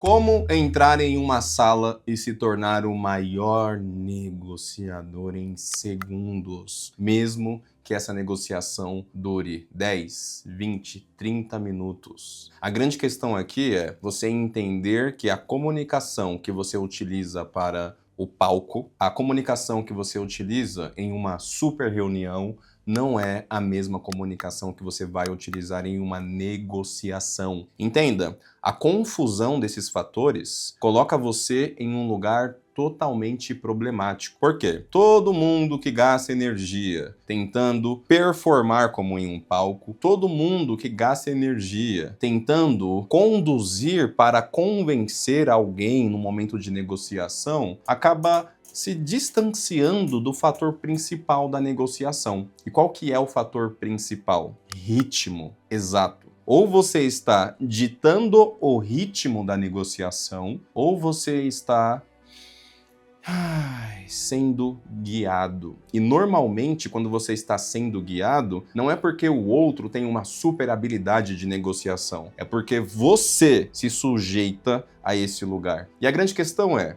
Como entrar em uma sala e se tornar o maior negociador em segundos, mesmo que essa negociação dure 10, 20, 30 minutos. A grande questão aqui é você entender que a comunicação que você utiliza para o palco, a comunicação que você utiliza em uma super reunião, não é a mesma comunicação que você vai utilizar em uma negociação. Entenda, a confusão desses fatores coloca você em um lugar totalmente problemático. Por quê? Todo mundo que gasta energia tentando performar como em um palco, todo mundo que gasta energia tentando conduzir para convencer alguém no momento de negociação, acaba se distanciando do fator principal da negociação. E qual que é o fator principal? Ritmo. Exato. Ou você está ditando o ritmo da negociação, ou você está sendo guiado. E normalmente, quando você está sendo guiado, não é porque o outro tem uma super habilidade de negociação, é porque você se sujeita a esse lugar. E a grande questão é,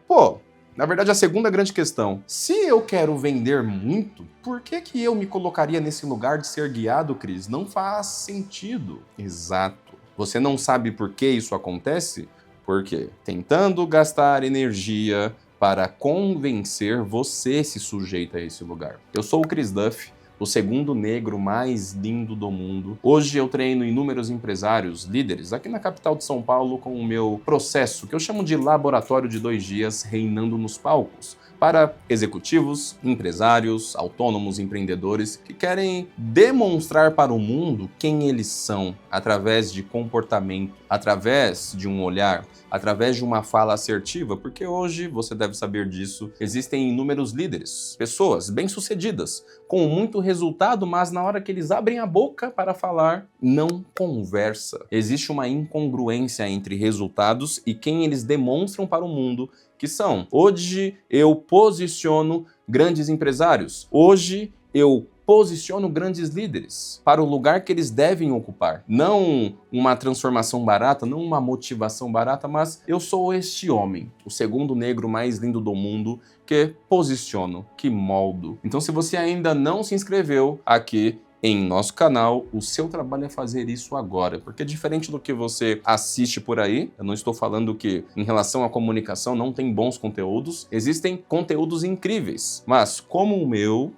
na verdade, a segunda grande questão, se eu quero vender muito, por que eu me colocaria nesse lugar de ser guiado, Cris? Não faz sentido. Exato. Você não sabe por que isso acontece? Porque tentando gastar energia para convencer, você se sujeita a esse lugar. Eu sou o Chris Duff, o segundo negro mais lindo do mundo. Hoje eu treino inúmeros empresários, líderes, aqui na capital de São Paulo com o meu processo, que eu chamo de laboratório de 2 dias, reinando nos palcos, para executivos, empresários, autônomos, empreendedores que querem demonstrar para o mundo quem eles são através de comportamento, através de um olhar, através de uma fala assertiva, porque hoje, você deve saber disso, existem inúmeros líderes, pessoas bem-sucedidas, com muito resultado, mas na hora que eles abrem a boca para falar, não conversa. Existe uma incongruência entre resultados e quem eles demonstram para o mundo que são. Hoje eu posiciono grandes empresários. Hoje eu posiciono grandes líderes para o lugar que eles devem ocupar. Não uma transformação barata, não uma motivação barata, mas eu sou este homem, o segundo negro mais lindo do mundo, que posiciono, que moldo. Então, se você ainda não se inscreveu aqui em nosso canal, o seu trabalho é fazer isso agora, porque diferente do que você assiste por aí, eu não estou falando que em relação à comunicação não tem bons conteúdos, existem conteúdos incríveis, mas como o meu,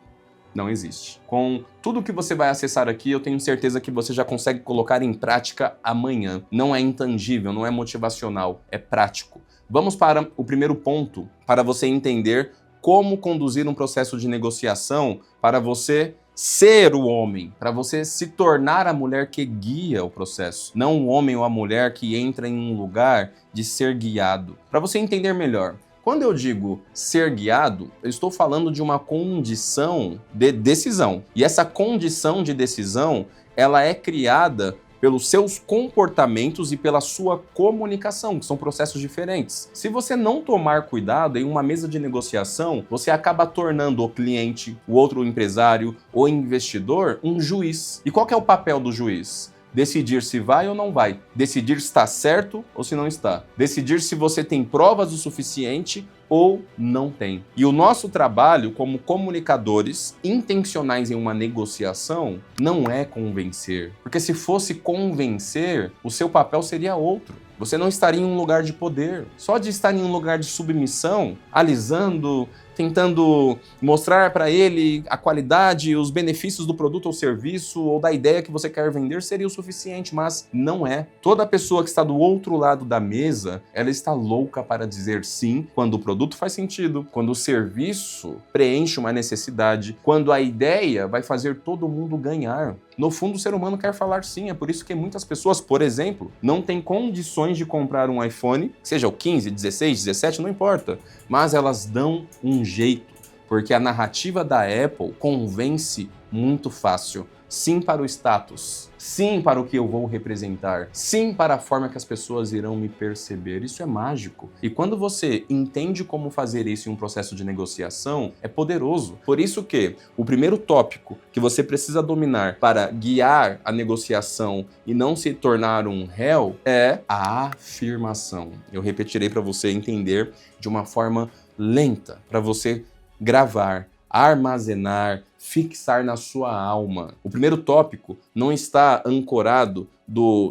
não existe. Com tudo que você vai acessar aqui, eu tenho certeza que você já consegue colocar em prática amanhã. Não é intangível, não é motivacional, é prático. Vamos para o primeiro ponto, para você entender como conduzir um processo de negociação para você ser o homem, para você se tornar a mulher que guia o processo, não o homem ou a mulher que entra em um lugar de ser guiado. Para você entender melhor, quando eu digo ser guiado, eu estou falando de uma condição de decisão. E essa condição de decisão, ela é criada pelos seus comportamentos e pela sua comunicação, que são processos diferentes. Se você não tomar cuidado em uma mesa de negociação, você acaba tornando o cliente, o outro empresário, o investidor, um juiz. E qual que é o papel do juiz? Decidir se vai ou não vai. Decidir se está certo ou se não está. Decidir se você tem provas o suficiente ou não tem. E o nosso trabalho como comunicadores intencionais em uma negociação não é convencer. Porque se fosse convencer, o seu papel seria outro. Você não estaria em um lugar de poder. Só de estar em um lugar de submissão, alisando, tentando mostrar para ele a qualidade, os benefícios do produto ou serviço ou da ideia que você quer vender seria o suficiente, mas não é. Toda pessoa que está do outro lado da mesa, ela está louca para dizer sim quando o produto faz sentido, quando o serviço preenche uma necessidade, quando a ideia vai fazer todo mundo ganhar. No fundo, o ser humano quer falar sim, é por isso que muitas pessoas, por exemplo, não têm condições de comprar um iPhone, seja o 15, 16, 17, não importa, mas elas dão um jeito, porque a narrativa da Apple convence muito fácil. Sim para o status, sim para o que eu vou representar, sim para a forma que as pessoas irão me perceber. Isso é mágico. E quando você entende como fazer isso em um processo de negociação, é poderoso. Por isso que o primeiro tópico que você precisa dominar para guiar a negociação e não se tornar um réu é a afirmação. Eu repetirei para você entender de uma forma lenta, para você gravar, armazenar, fixar na sua alma. O primeiro tópico não está ancorado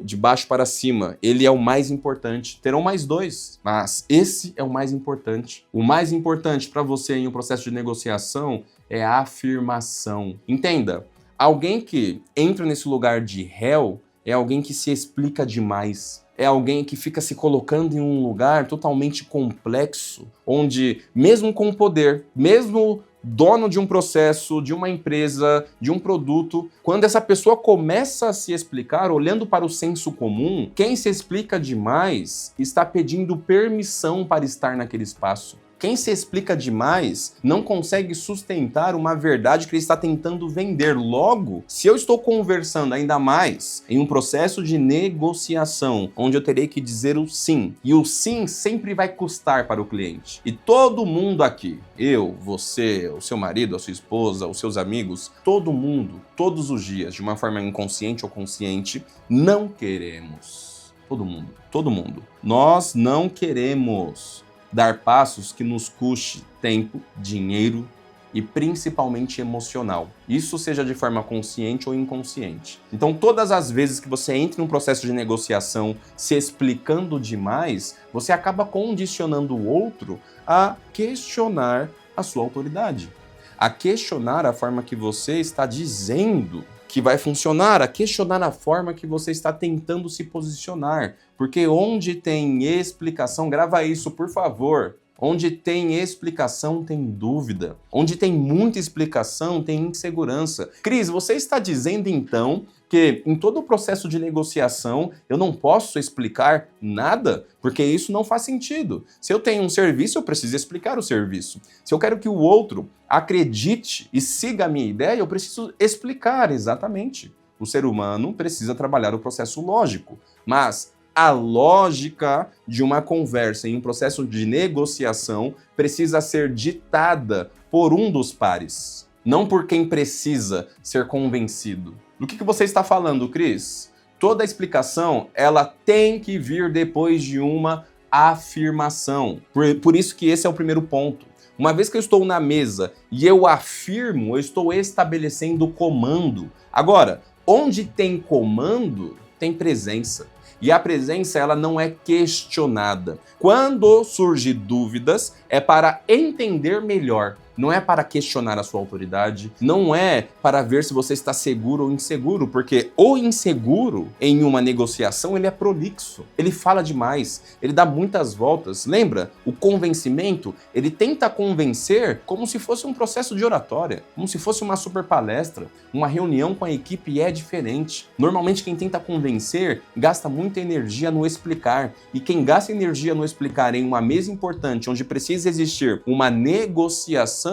de baixo para cima. Ele é o mais importante. Terão mais dois, mas esse é o mais importante. O mais importante para você em um processo de negociação é a afirmação. Entenda, alguém que entra nesse lugar de réu é alguém que se explica demais. É alguém que fica se colocando em um lugar totalmente complexo, onde mesmo com poder, mesmo dono de um processo, de uma empresa, de um produto, quando essa pessoa começa a se explicar, olhando para o senso comum, quem se explica demais está pedindo permissão para estar naquele espaço. Quem se explica demais não consegue sustentar uma verdade que ele está tentando vender. Logo, se eu estou conversando ainda mais em um processo de negociação, onde eu terei que dizer o sim, e o sim sempre vai custar para o cliente. E todo mundo aqui, eu, você, o seu marido, a sua esposa, os seus amigos, todo mundo, todos os dias, de uma forma inconsciente ou consciente, não queremos. Todo mundo. Nós não queremos dar passos que nos custe tempo, dinheiro e principalmente emocional. Isso seja de forma consciente ou inconsciente. Então, todas as vezes que você entra em um processo de negociação se explicando demais, você acaba condicionando o outro a questionar a sua autoridade, a questionar a forma que você está dizendo que vai funcionar, a questionar a forma que você está tentando se posicionar. Porque onde tem explicação, grava isso, por favor. Onde tem explicação, tem dúvida. Onde tem muita explicação, tem insegurança. Cris, você está dizendo então que em todo o processo de negociação eu não posso explicar nada? Porque isso não faz sentido. Se eu tenho um serviço, eu preciso explicar o serviço. Se eu quero que o outro acredite e siga a minha ideia, eu preciso explicar exatamente. O ser humano precisa trabalhar o processo lógico, mas a lógica de uma conversa em um processo de negociação precisa ser ditada por um dos pares, não por quem precisa ser convencido. Do que você está falando, Cris? Toda a explicação, ela tem que vir depois de uma afirmação. Por isso que esse é o primeiro ponto. Uma vez que eu estou na mesa e eu afirmo, eu estou estabelecendo comando. Agora, onde tem comando, tem presença. E a presença, ela não é questionada. Quando surgem dúvidas, é para entender melhor. Não é para questionar a sua autoridade, não é para ver se você está seguro ou inseguro, porque o inseguro em uma negociação, ele é prolixo, ele fala demais, ele dá muitas voltas. Lembra? O convencimento, ele tenta convencer como se fosse um processo de oratória, como se fosse uma super palestra, uma reunião com a equipe, e é diferente. Normalmente quem tenta convencer gasta muita energia no explicar, e quem gasta energia no explicar em uma mesa importante, onde precisa existir uma negociação,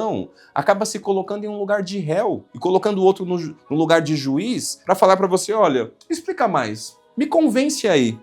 acaba se colocando em um lugar de réu e colocando o outro no lugar de juiz para falar para você, olha, explica mais, me convence aí.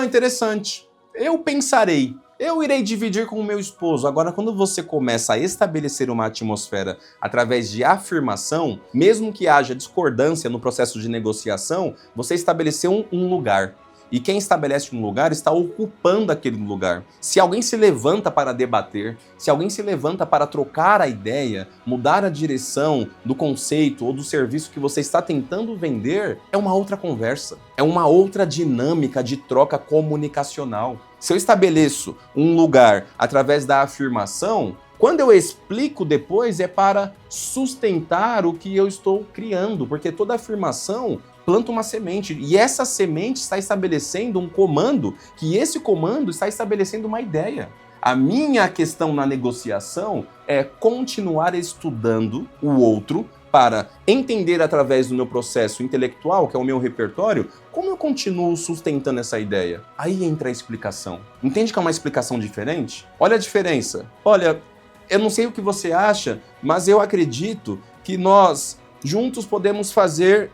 Interessante, eu pensarei, eu irei dividir com o meu esposo. Agora, quando você começa a estabelecer uma atmosfera através de afirmação, mesmo que haja discordância no processo de negociação, você estabeleceu um lugar. E quem estabelece um lugar está ocupando aquele lugar. Se alguém se levanta para debater, se alguém se levanta para trocar a ideia, mudar a direção do conceito ou do serviço que você está tentando vender, é uma outra conversa. É uma outra dinâmica de troca comunicacional. Se eu estabeleço um lugar através da afirmação, quando eu explico depois é para sustentar o que eu estou criando, porque toda afirmação planta uma semente, e essa semente está estabelecendo um comando, que esse comando está estabelecendo uma ideia. A minha questão na negociação é continuar estudando o outro para entender através do meu processo intelectual, que é o meu repertório, como eu continuo sustentando essa ideia. Aí entra a explicação. Entende que é uma explicação diferente? Olha a diferença. Olha, eu não sei o que você acha, mas eu acredito que nós juntos podemos fazer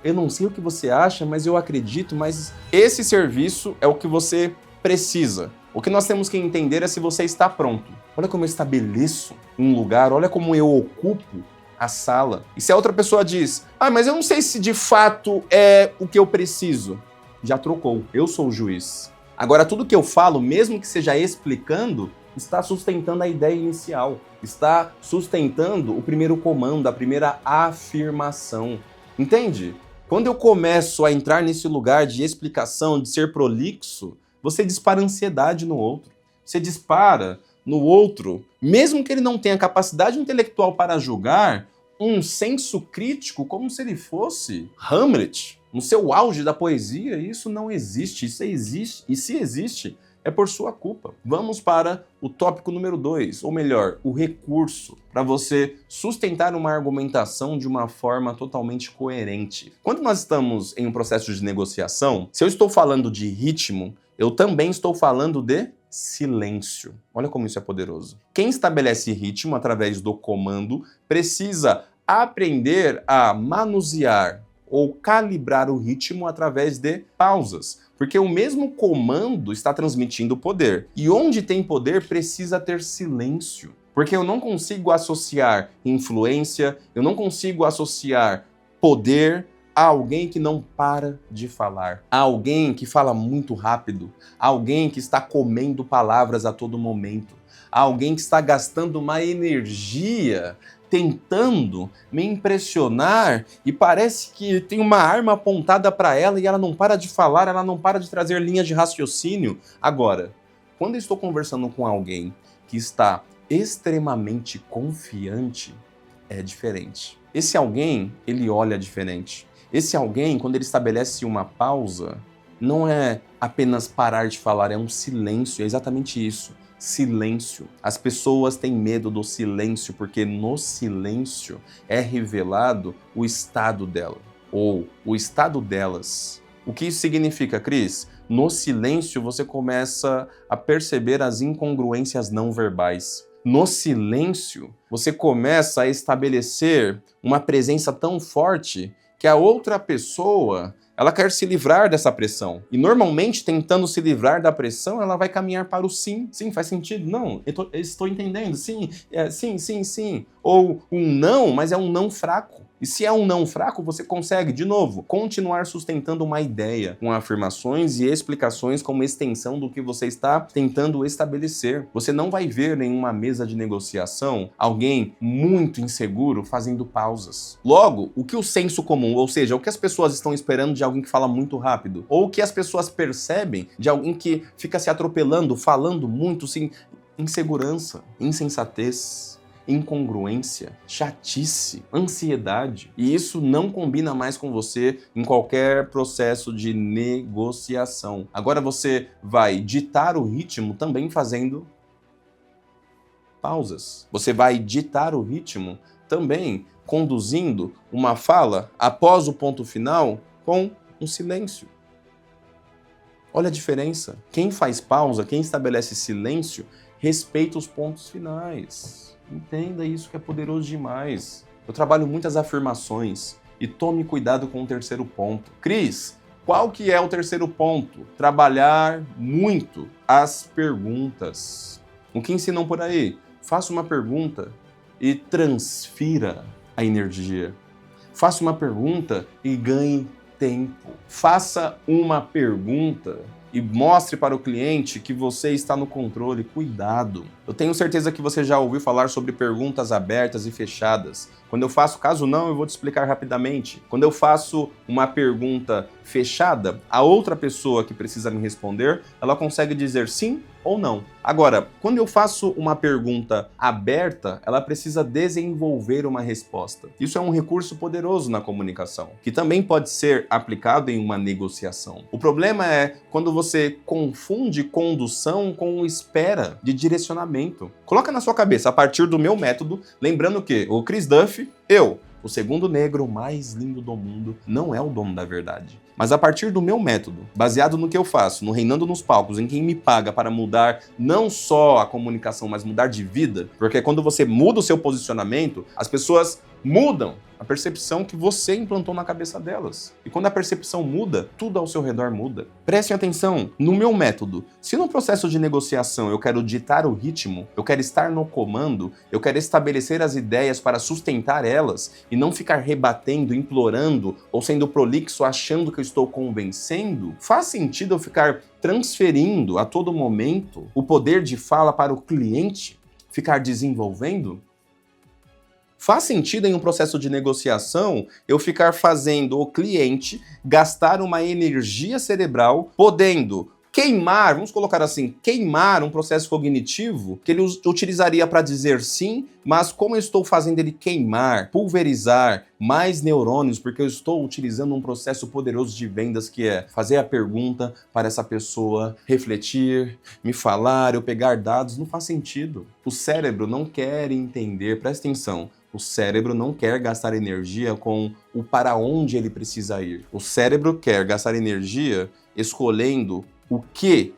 Eu não sei o que você acha, mas eu acredito, mas esse serviço é o que você precisa. O que nós temos que entender é se você está pronto. Olha como eu estabeleço um lugar, olha como eu ocupo a sala. E se a outra pessoa diz, mas eu não sei se de fato é o que eu preciso. Já trocou, eu sou o juiz. Agora, tudo que eu falo, mesmo que seja explicando, está sustentando a ideia inicial. Está sustentando o primeiro comando, a primeira afirmação. Entende? Quando eu começo a entrar nesse lugar de explicação, de ser prolixo, você dispara ansiedade no outro. Você dispara no outro, mesmo que ele não tenha capacidade intelectual para julgar, um senso crítico como se ele fosse Hamlet, no seu auge da poesia. Isso não existe. Isso existe. E se existe, é por sua culpa. Vamos para o tópico número 2, ou melhor, o recurso, para você sustentar uma argumentação de uma forma totalmente coerente. Quando nós estamos em um processo de negociação, se eu estou falando de ritmo, eu também estou falando de silêncio. Olha como isso é poderoso. Quem estabelece ritmo através do comando precisa aprender a manusear ou calibrar o ritmo através de pausas. Porque o mesmo comando está transmitindo poder. E onde tem poder, precisa ter silêncio. Porque eu não consigo associar influência, eu não consigo associar poder a alguém que não para de falar, a alguém que fala muito rápido, a alguém que está comendo palavras a todo momento, a alguém que está gastando uma energia tentando me impressionar e parece que tem uma arma apontada para ela e ela não para de falar, ela não para de trazer linhas de raciocínio. Agora, quando eu estou conversando com alguém que está extremamente confiante, é diferente. Esse alguém, ele olha diferente. Esse alguém, quando ele estabelece uma pausa, não é apenas parar de falar, é um silêncio, é exatamente isso. Silêncio. As pessoas têm medo do silêncio porque no silêncio é revelado o estado dela, ou o estado delas. O que isso significa, Cris? No silêncio você começa a perceber as incongruências não verbais. No silêncio você começa a estabelecer uma presença tão forte que a outra pessoa, ela quer se livrar dessa pressão. E normalmente, tentando se livrar da pressão, ela vai caminhar para o sim. Sim, faz sentido? Não, eu estou entendendo. Sim, sim. Ou um não, mas é um não fraco. E se é um não fraco, você consegue, de novo, continuar sustentando uma ideia com afirmações e explicações como extensão do que você está tentando estabelecer. Você não vai ver em uma mesa de negociação alguém muito inseguro fazendo pausas. Logo, o que o senso comum, ou seja, o que as pessoas estão esperando de alguém que fala muito rápido, ou o que as pessoas percebem de alguém que fica se atropelando, falando muito, sim, insegurança, insensatez, incongruência, chatice, ansiedade. E isso não combina mais com você em qualquer processo de negociação. Agora você vai ditar o ritmo também fazendo pausas. Você vai ditar o ritmo também conduzindo uma fala após o ponto final com um silêncio. Olha a diferença. Quem faz pausa, quem estabelece silêncio, respeita os pontos finais. Entenda isso que é poderoso demais. Eu trabalho muitas afirmações e tome cuidado com o terceiro ponto. Cris, qual que é o terceiro ponto? Trabalhar muito as perguntas. O que ensinam por aí? Faça uma pergunta e transfira a energia. Faça uma pergunta e ganhe tempo. Faça uma pergunta e mostre para o cliente que você está no controle. Cuidado. Eu tenho certeza que você já ouviu falar sobre perguntas abertas e fechadas. Quando eu faço, caso não, eu vou te explicar rapidamente. Quando eu faço uma pergunta fechada, a outra pessoa que precisa me responder, ela consegue dizer sim ou não. Agora, quando eu faço uma pergunta aberta, ela precisa desenvolver uma resposta. Isso é um recurso poderoso na comunicação, que também pode ser aplicado em uma negociação. O problema é quando você confunde condução com espera de direcionamento. Coloca na sua cabeça, a partir do meu método, lembrando que o Chris Duff, o segundo negro mais lindo do mundo, não é o dono da verdade. Mas a partir do meu método, baseado no que eu faço, no Reinando nos Palcos, em quem me paga para mudar não só a comunicação, mas mudar de vida, porque quando você muda o seu posicionamento, as pessoas mudam a percepção que você implantou na cabeça delas. E quando a percepção muda, tudo ao seu redor muda. Prestem atenção, no meu método, se no processo de negociação eu quero ditar o ritmo, eu quero estar no comando, eu quero estabelecer as ideias para sustentar elas e não ficar rebatendo, implorando ou sendo prolixo achando que eu estou convencendo, faz sentido eu ficar transferindo a todo momento o poder de fala para o cliente, ficar desenvolvendo? Faz sentido em um processo de negociação eu ficar fazendo o cliente gastar uma energia cerebral, podendo queimar, vamos colocar assim, queimar um processo cognitivo que ele utilizaria para dizer sim, mas como eu estou fazendo ele queimar, pulverizar mais neurônios, porque eu estou utilizando um processo poderoso de vendas que é fazer a pergunta para essa pessoa refletir, me falar, eu pegar dados, não faz sentido. O cérebro não quer entender, presta atenção, o cérebro não quer gastar energia com o para onde ele precisa ir. O cérebro quer gastar energia escolhendo o que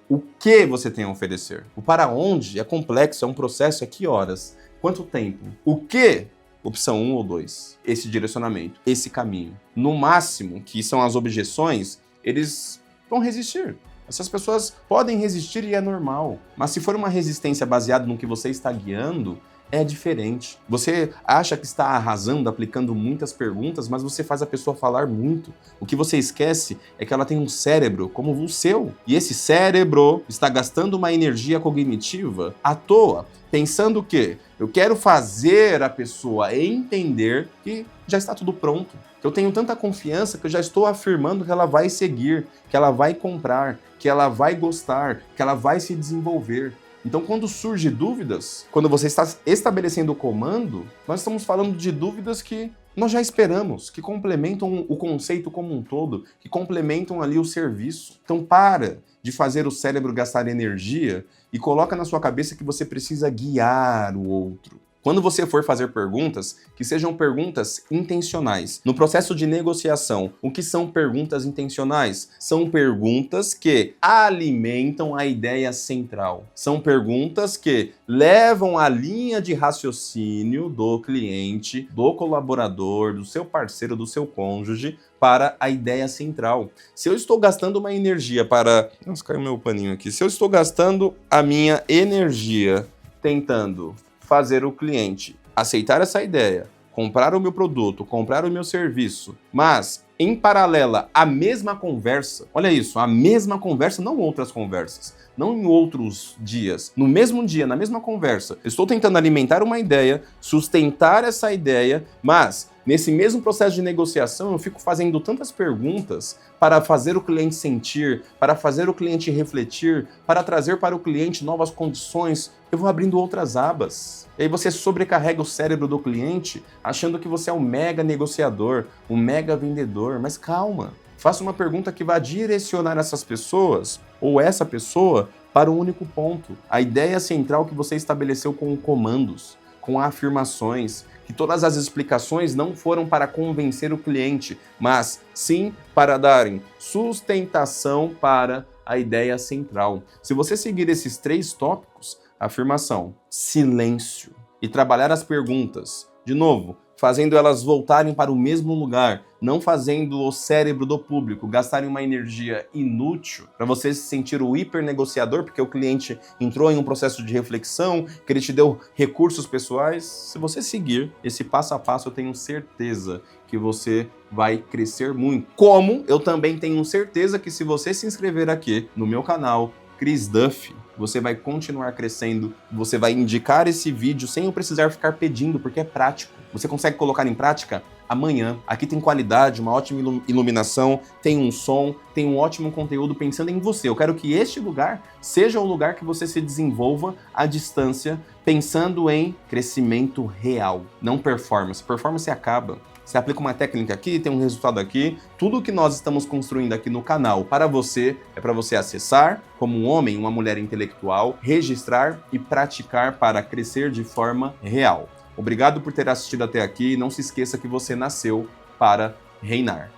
você tem a oferecer. O para onde é complexo, é um processo, é que horas, quanto tempo. O que? Opção 1 ou 2. Esse direcionamento, esse caminho. No máximo, que são as objeções, eles vão resistir. Essas pessoas podem resistir e é normal. Mas se for uma resistência baseada no que você está guiando, é diferente. Você acha que está arrasando, aplicando muitas perguntas, mas você faz a pessoa falar muito. O que você esquece é que ela tem um cérebro como o seu. E esse cérebro está gastando uma energia cognitiva à toa, pensando que eu quero fazer a pessoa entender que já está tudo pronto. Eu tenho tanta confiança que eu já estou afirmando que ela vai seguir, que ela vai comprar, que ela vai gostar, que ela vai se desenvolver. Então, quando surgem dúvidas, quando você está estabelecendo o comando, nós estamos falando de dúvidas que nós já esperamos, que complementam o conceito como um todo, que complementam ali o serviço. Então, para de fazer o cérebro gastar energia e coloca na sua cabeça que você precisa guiar o outro. Quando você for fazer perguntas, que sejam perguntas intencionais. No processo de negociação, o que são perguntas intencionais? São perguntas que alimentam a ideia central. São perguntas que levam a linha de raciocínio do cliente, do colaborador, do seu parceiro, do seu cônjuge, para a ideia central. Se eu estou gastando uma energia para... Nossa, caiu meu paninho aqui. Se eu estou gastando a minha energia tentando fazer o cliente aceitar essa ideia, comprar o meu produto, comprar o meu serviço, mas em paralela a mesma conversa, olha isso, a mesma conversa, não outras conversas, não em outros dias, no mesmo dia, na mesma conversa, eu estou tentando alimentar uma ideia, sustentar essa ideia, mas nesse mesmo processo de negociação eu fico fazendo tantas perguntas para fazer o cliente sentir, para fazer o cliente refletir, para trazer para o cliente novas condições, eu vou abrindo outras abas. E aí você sobrecarrega o cérebro do cliente achando que você é um mega negociador, um mega vendedor, mas calma. Faça uma pergunta que vá direcionar essas pessoas, ou essa pessoa, para um único ponto. A ideia central que você estabeleceu com comandos, com afirmações, que todas as explicações não foram para convencer o cliente, mas sim para darem sustentação para a ideia central. Se você seguir esses 3 tópicos, afirmação, silêncio e trabalhar as perguntas, de novo, fazendo elas voltarem para o mesmo lugar, não fazendo o cérebro do público gastarem uma energia inútil para você se sentir o hipernegociador, porque o cliente entrou em um processo de reflexão, que ele te deu recursos pessoais. Se você seguir esse passo a passo, eu tenho certeza que você vai crescer muito. Como eu também tenho certeza que se você se inscrever aqui no meu canal, Chris Duff, você vai continuar crescendo, você vai indicar esse vídeo sem eu precisar ficar pedindo, porque é prático. Você consegue colocar em prática amanhã. Aqui tem qualidade, uma ótima iluminação, tem um som, tem um ótimo conteúdo pensando em você. Eu quero que este lugar seja o lugar que você se desenvolva à distância, pensando em crescimento real, não performance. Performance acaba. Você aplica uma técnica aqui, tem um resultado aqui. Tudo que nós estamos construindo aqui no canal para você é para você acessar como um homem, uma mulher intelectual, registrar e praticar para crescer de forma real. Obrigado por ter assistido até aqui. Não se esqueça que você nasceu para reinar.